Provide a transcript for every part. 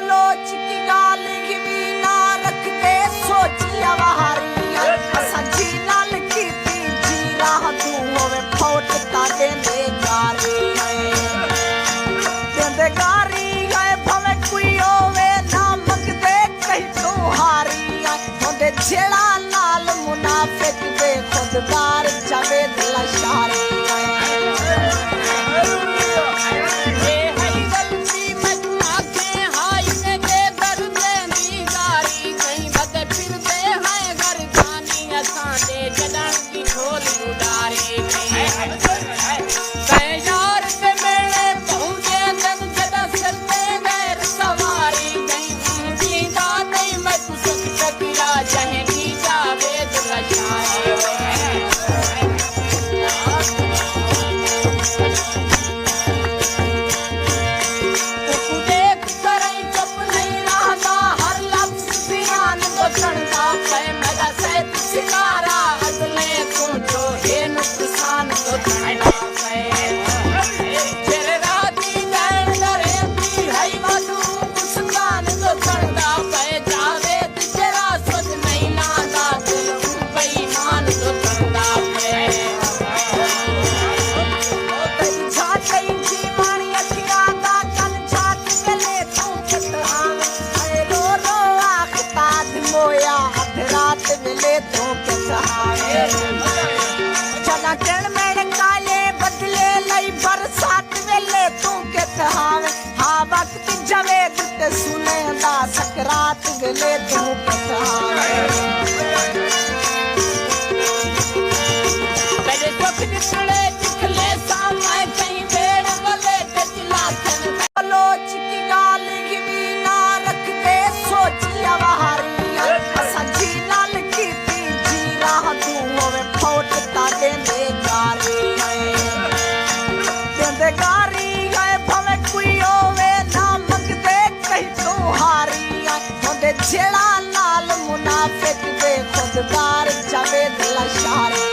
लोच की गाल घिवी ना रख दे सोची अवारी असा जी लाल की ती जी राह तू होवे फोट ता देंदे गारी है भवे कोई होवे ना मंगदे कहीं तू हारी होंदे छेड़ा लाल मुनाफिक दे खुददार जावे दिल शारी सकरात गले तू मेरे दुख निकले दिखले सामने कहीं बेड़ गले चिल्लाते लोच की गाल घिवी ना रख दे सोची अवारी असा जी लाल की ती जी राह तू होवे फोट ता देंदे गारी है भवे कोई होवे ना मंगदे कहीं तू हारी होंदे छेड़ा लाल मुनाफिक दे खुददार जावे दिल शारी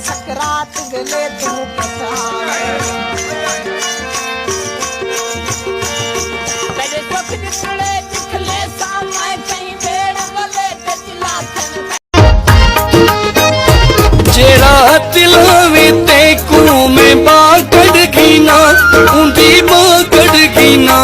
सकरात गले तू मेरे दुख निकले दिखले सामने कहीं बेड़ गले चिल्लाते जेड़ा दिल में ते को में बागड़ गीना उंदी बागड़ गीना